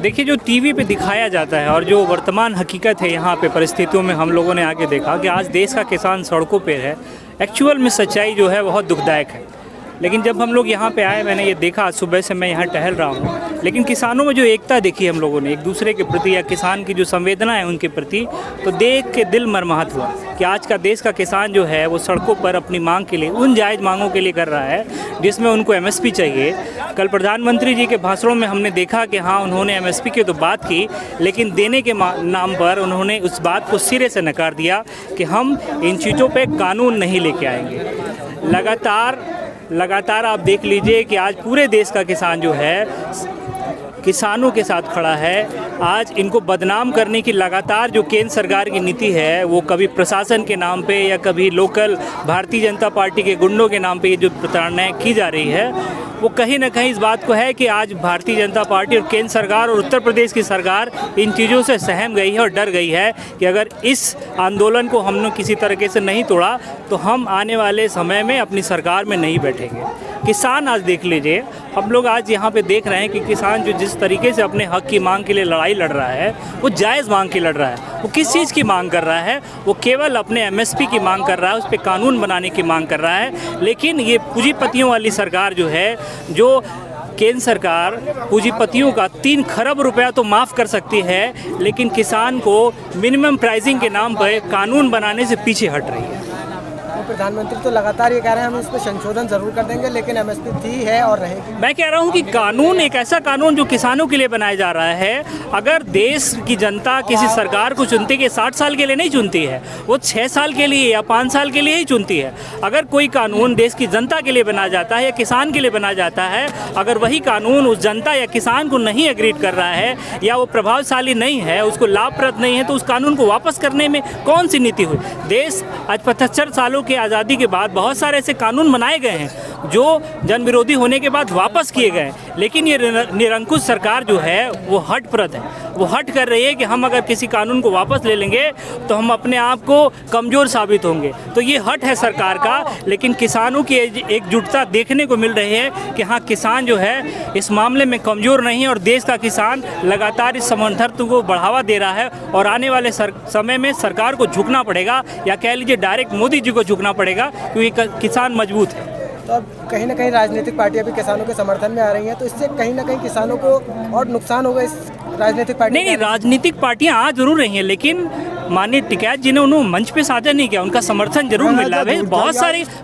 देखिए, जो टीवी पे दिखाया जाता है और जो वर्तमान हकीकत है यहाँ पे परिस्थितियों में हम लोगों ने आके देखा कि आज देश का किसान सड़कों पे है। एक्चुअल में सच्चाई जो है बहुत दुखदायक है। लेकिन जब हम लोग यहाँ पे आए, मैंने ये देखा, आज सुबह से मैं यहाँ टहल रहा हूँ, लेकिन किसानों में जो एकता देखी हम लोगों ने एक दूसरे के प्रति या किसान की जो संवेदना है उनके प्रति, तो देख के दिल मरमाहत हुआ कि आज का देश का किसान जो है वो सड़कों पर अपनी मांग के लिए, उन जायज़ मांगों के लिए कर रहा है जिसमें उनको एमएसपी चाहिए। कल प्रधानमंत्री जी के भाषणों में हमने देखा कि हाँ, उन्होंने एमएसपी की तो बात की, लेकिन देने के नाम पर उन्होंने उस बात को सिरे से नकार दिया कि हम इन चीज़ों पर कानून नहीं लेके आएंगे। लगातार आप देख लीजिए कि आज पूरे देश का किसान जो है किसानों के साथ खड़ा है। आज इनको बदनाम करने की लगातार जो केंद्र सरकार की नीति है, वो कभी प्रशासन के नाम पे या कभी लोकल भारतीय जनता पार्टी के गुंडों के नाम पे ये जो प्रताड़नाएं की जा रही है, वो कहीं ना कहीं इस बात को है कि आज भारतीय जनता पार्टी और केंद्र सरकार और उत्तर प्रदेश की सरकार इन चीज़ों से सहम गई है और डर गई है कि अगर इस आंदोलन को हमने किसी तरीके से नहीं तोड़ा तो हम आने वाले समय में अपनी सरकार में नहीं बैठेंगे। किसान आज देख लीजिए, हम लोग आज यहाँ पे देख रहे हैं कि किसान जो जिस तरीके से अपने हक की मांग के लिए लड़ाई लड़ रहा है, वो जायज़ मांग की लड़ रहा है। वो किस चीज़ की मांग कर रहा है? वो केवल अपने एमएसपी की मांग कर रहा है, उस पर कानून बनाने की मांग कर रहा है। लेकिन ये पूंजीपतियों वाली सरकार जो है, जो केंद्र सरकार पूंजीपतियों का 3 खरब रुपया तो माफ़ कर सकती है, लेकिन किसान को मिनिमम प्राइसिंग के नाम पर कानून बनाने से पीछे हट रही है। प्रधानमंत्री तो लगातार ये कह रहे हैं हम इस पर संशोधन जरूर कर देंगे, लेकिन एमएसपी थी है और रहेगी। मैं कह रहा हूँ कि कानून एक ऐसा कानून जो किसानों के लिए बनाया जा रहा है। अगर देश की जनता किसी सरकार को चुनती है, 60 साल के लिए नहीं चुनती है, वो 6 साल के लिए या 5 साल के लिए ही चुनती है। अगर कोई कानून देश की जनता के लिए बनाया जाता है या किसान के लिए बनाया जाता है, अगर वही कानून उस जनता या किसान को नहीं एग्री कर रहा है या वो प्रभावशाली नहीं है, उसको लाभप्रद नहीं है, तो उस कानून को वापस करने में कौन सी नीति हुई? देश आज 75 सालों के आज़ादी के बाद बहुत सारे ऐसे कानून बनाए गए हैं जो जन विरोधी होने के बाद वापस किए गए, लेकिन ये निरंकुश सरकार जो है वो हठप्रद है। वो हट कर रही है कि हम अगर किसी कानून को वापस ले लेंगे तो हम अपने आप को कमज़ोर साबित होंगे। तो ये हट है सरकार का, लेकिन किसानों की एकजुटता देखने को मिल रही है कि हाँ, किसान जो है इस मामले में कमज़ोर नहीं है और देश का किसान लगातार इस समर्थन को बढ़ावा दे रहा है। और आने वाले समय में सरकार को झुकना पड़ेगा, या कह लीजिए डायरेक्ट मोदी जी को झुकना पड़ेगा, क्योंकि किसान मजबूत है। तो अब कहीं ना कहीं राजनीतिक पार्टियां भी किसानों के समर्थन में आ रही हैं, तो इससे कहीं ना कहीं किसानों को और नुकसान होगा इस राजनीतिक पार्टी? नहीं, राजनीतिक पार्टियां आ जरूर रही हैं, लेकिन माननीय टिकैत जी ने उन्होंने मंच पे साझा नहीं किया, उनका समर्थन जरूर मिल रहा है।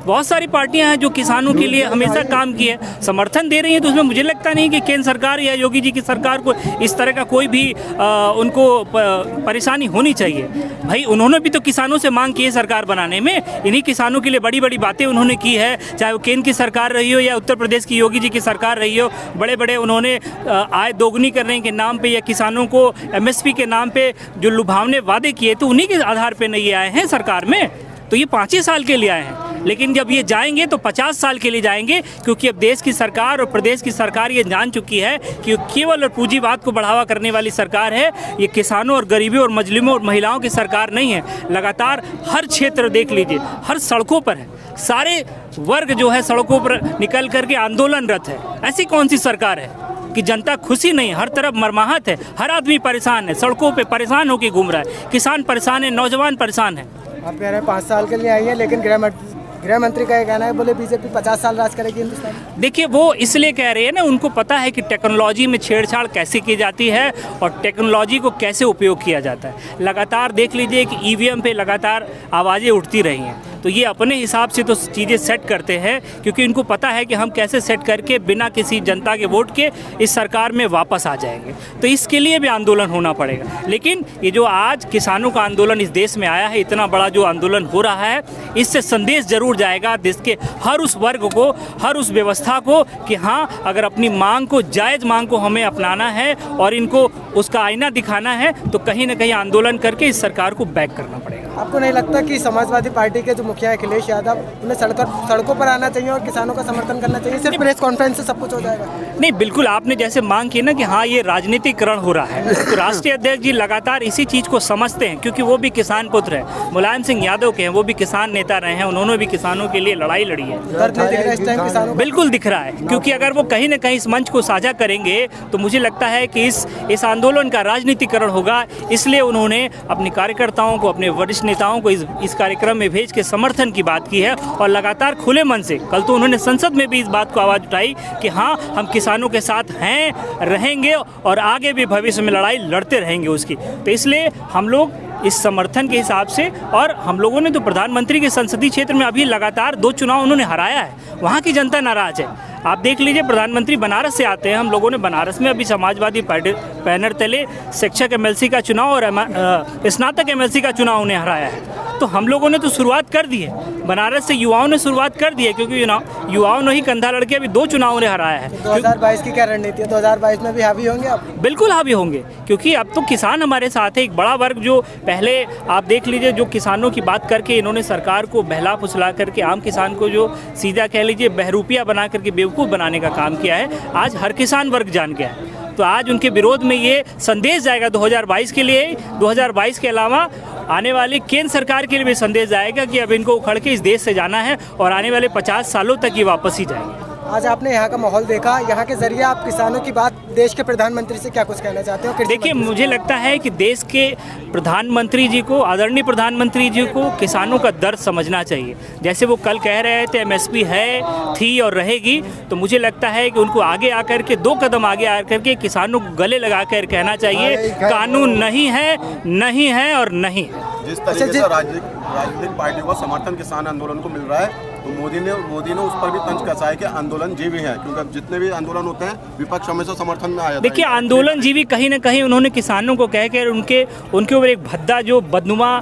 बहुत सारी पार्टियां हैं जो किसानों के लिए हमेशा काम की है, समर्थन दे रही हैं। तो उसमें मुझे लगता नहीं कि केंद्र सरकार या योगी जी की सरकार को इस तरह का कोई भी उनको परेशानी होनी चाहिए। भाई, उन्होंने भी तो किसानों से मांग की है सरकार बनाने में। इन्हीं किसानों के लिए बड़ी बड़ी बातें उन्होंने की है, चाहे वो केंद्र की सरकार रही हो या उत्तर प्रदेश की योगी जी की सरकार रही हो। बड़े बड़े उन्होंने आय दोगुनी करने के नाम पे या किसानों को एमएसपी के नाम पे जो लुभावने वादे किए, तो उन्हीं के आधार पे नहीं आए हैं सरकार में। तो ये 5 ही साल के लिए आए हैं, लेकिन जब ये जाएंगे तो 50 साल के लिए जाएंगे, क्योंकि अब देश की सरकार और प्रदेश की सरकार ये जान चुकी है कि केवल और पूंजीवाद को बढ़ावा करने वाली सरकार है। ये किसानों और गरीबों और मजलूमों और महिलाओं की सरकार नहीं है। लगातार हर क्षेत्र देख लीजिए, हर सड़कों पर है, सारे वर्ग जो है सड़कों पर निकल करके आंदोलनरत है। ऐसी कौन सी सरकार है कि जनता खुशी नहीं? हर तरफ मरमाहत है, हर आदमी परेशान है, सड़कों पे परेशान होकर घूम रहा है, किसान परेशान है, नौजवान परेशान है। आप कह रहे हैं 5 साल के लिए आई है, लेकिन गृह मंत्री का ये कहना है, बोले बीजेपी 50 साल राज करेगी हिंदुस्तान। देखिए, वो इसलिए कह रहे हैं ना, उनको पता है कि टेक्नोलॉजी में छेड़छाड़ कैसे की जाती है और टेक्नोलॉजी को कैसे उपयोग किया जाता है। लगातार देख लीजिए कि ईवीएम पे लगातार आवाज़ें उठती रही हैं, तो ये अपने हिसाब से तो चीज़ें सेट करते हैं, क्योंकि इनको पता है कि हम कैसे सेट करके बिना किसी जनता के वोट के इस सरकार में वापस आ जाएंगे। तो इसके लिए भी आंदोलन होना पड़ेगा। लेकिन ये जो आज किसानों का आंदोलन इस देश में आया है, इतना बड़ा जो आंदोलन हो रहा है, इससे संदेश जरूर जाएगा देश के हर उस वर्ग को, हर उस व्यवस्था को कि हाँ, अगर अपनी मांग को, जायज़ मांग को हमें अपनाना है और इनको उसका आईना दिखाना है, तो कहीं ना कहीं आंदोलन करके इस सरकार को बैक करना पड़ेगा। आपको नहीं लगता कि समाजवादी पार्टी के जो मुखिया अखिलेश यादव उन्हें सड़कों पर आना चाहिए और किसानों का समर्थन करना चाहिए, सिर्फ प्रेस कॉन्फ्रेंस से सब कुछ हो जाएगा? नहीं, बिल्कुल आपने जैसे मांग की ना कि हाँ ये राजनीतिकरण हो रहा है, तो राष्ट्रीय अध्यक्ष जी लगातार इसी चीज़ को समझते हैं, क्योंकि वो भी किसान पुत्र हैं, मुलायम सिंह यादव के हैं, वो भी किसान नेता रहे हैं, उन्होंने भी किसानों के लिए लड़ाई लड़ी है। दर्द नहीं दिख रहा इस टाइम किसानों को? बिल्कुल दिख रहा है, क्योंकि अगर वो कहीं ना कहीं इस मंच को साझा करेंगे तो मुझे लगता है कि इस आंदोलन का राजनीतिकरण होगा। इसलिए उन्होंने अपने कार्यकर्ताओं को, अपने वरिष्ठ नेताओं को इस कार्यक्रम में भेज के समर्थन की बात की है और लगातार खुले मन से, कल तो उन्होंने संसद में भी इस बात को आवाज़ उठाई कि हाँ हम किसानों के साथ हैं, रहेंगे और आगे भी भविष्य में लड़ाई लड़ते रहेंगे उसकी। तो इसलिए हम लोग इस समर्थन के हिसाब से, और हम लोगों ने तो प्रधानमंत्री के संसदीय क्षेत्र में अभी लगातार 2 चुनाव उन्होंने हराया है, वहाँ की जनता नाराज है। आप देख लीजिए, प्रधानमंत्री बनारस से आते हैं, हम लोगों ने बनारस में अभी समाजवादी पार्टी बैनर तले शिक्षक एमएलसी का चुनाव और स्नातक एमएलसी का चुनाव उन्हें हराया है। तो हम लोगों ने तो शुरुआत कर दी है, बनारस से युवाओं ने शुरुआत कर दी है, क्योंकि युवाओं ने ही कंधा लड़के अभी 2 चुनाव उन्हें हराया है। 2022 की क्या रणनीति है? 2022 में भी हावी होंगे आप? बिल्कुल हावी होंगे, क्योंकि अब तो किसान हमारे साथ है। एक बड़ा वर्ग जो पहले आप देख लीजिए, जो किसानों की बात करके इन्होंने सरकार को बहला फुसला करके आम किसान को जो सीधा कह लीजिए बहरूपिया बना करके बेवकूफ़ बनाने का काम किया है, आज हर किसान वर्ग जान गया है। तो आज उनके विरोध में ये संदेश जाएगा 2022 के लिए, 2022 के अलावा आने वाली केंद्र सरकार के लिए भी संदेश जाएगा कि अब इनको उखड़ के इस देश से जाना है और आने वाले 50 सालों तक ये वापस ही जाएंगे। आज आपने यहाँ का माहौल देखा, यहाँ के जरिए आप किसानों की बात देश के प्रधानमंत्री से क्या कुछ कहना चाहते हो? देखिए, मुझे लगता है कि देश के प्रधानमंत्री जी को, आदरणीय प्रधानमंत्री जी को किसानों का दर्द समझना चाहिए। जैसे वो कल कह रहे थे एमएसपी है, थी और रहेगी, तो मुझे लगता है कि उनको आगे आकर के 2 कदम आगे आकर के किसानों को गले लगाकर कहना चाहिए कानून नहीं है, नहीं है और नहीं है। जिस तरीके से राजनीतिक पार्टियों का समर्थन किसान आंदोलन को मिल रहा है, तो मोदी ने उस पर भी तंज कसा है कि आंदोलन जीवी है, क्योंकि अब जितने भी आंदोलन होते हैं विपक्ष हमेशा समर्थन में आ जाता है। देखिए, आंदोलन जीवी कहीं ना कहीं उन्होंने किसानों को कह कर उनके ऊपर एक भद्दा जो बदनुमा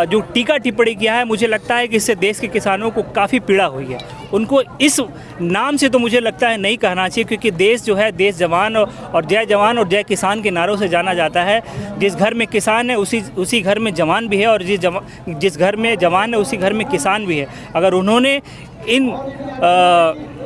जो टीका टिप्पणी किया है, मुझे लगता है कि इससे देश के किसानों को काफ़ी पीड़ा हुई है। उनको इस नाम से तो मुझे लगता है नहीं कहना चाहिए, क्योंकि देश जो है देश जवान और जय किसान के नारों से जाना जाता है। जिस घर में किसान है उसी घर में जवान भी है, और जिस घर में जवान है उसी घर में किसान भी है। अगर उन्होंने इन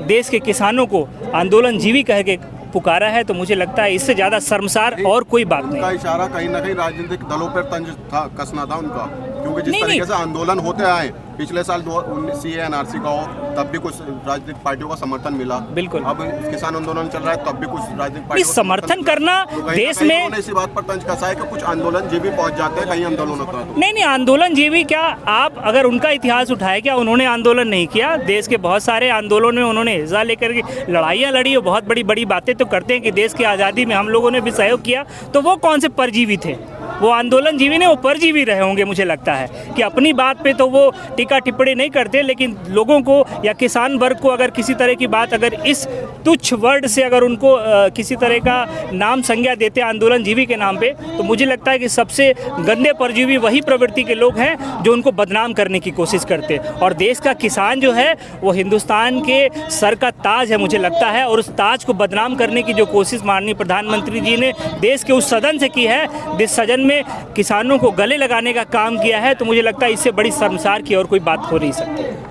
देश के किसानों को आंदोलन जीवी कह के पुकारा है, तो मुझे लगता है इससे ज़्यादा शर्मसार और कोई बात नहीं। उनका इशारा कहीं ना कहीं राजनीतिक दलों पर तंज था, कसना था उनका, क्योंकि जिस तरीके से आंदोलन होते आए, पिछले साल 19 एनआरसी का हो तब भी कुछ राजनीतिक पार्टियों का समर्थन मिला। बिल्कुल। अब किसान आंदोलन चल रहा है तब भी कुछ राजनीतिक पार्टियों का समर्थन करना देश में इसी बात पर तंज कसा है कि कुछ आंदोलन जीवी पहुंच जाते हैं, कहीं आंदोलन होता है। नहीं, आंदोलन जीवी क्या, आप अगर उनका इतिहास उठाए, क्या उन्होंने आंदोलन नहीं किया? देश के बहुत सारे आंदोलनों में उन्होंने हिस्सा लेकर के लड़ाइयाँ लड़ी और बहुत बड़ी बड़ी बातें तो करते हैं कि देश की आज़ादी में हम लोगों ने भी सहयोग किया। तो वो कौन से परजीवी थे? वो आंदोलन जीवी ने, वो परजीवी रहे होंगे। मुझे लगता है कि अपनी बात पे तो वो टीका टिप्पणी नहीं करते, लेकिन लोगों को या किसान वर्ग को अगर किसी तरह की बात, अगर इस तुच्छ वर्ड से अगर उनको किसी तरह का नाम संज्ञा देते आंदोलन जीवी के नाम पे, तो मुझे लगता है कि सबसे गंदे परजीवी वही प्रवृत्ति के लोग हैं जो उनको बदनाम करने की कोशिश करते हैं। और देश का किसान जो है वो हिंदुस्तान के सर का ताज है, मुझे लगता है, और उस ताज को बदनाम करने की जो कोशिश माननीय प्रधानमंत्री जी ने देश के उस सदन से की है, जिस सदन में किसानों को गले लगाने का काम किया है, तो मुझे लगता है इससे बड़ी शर्मसार की और कोई बात हो नहीं सकती।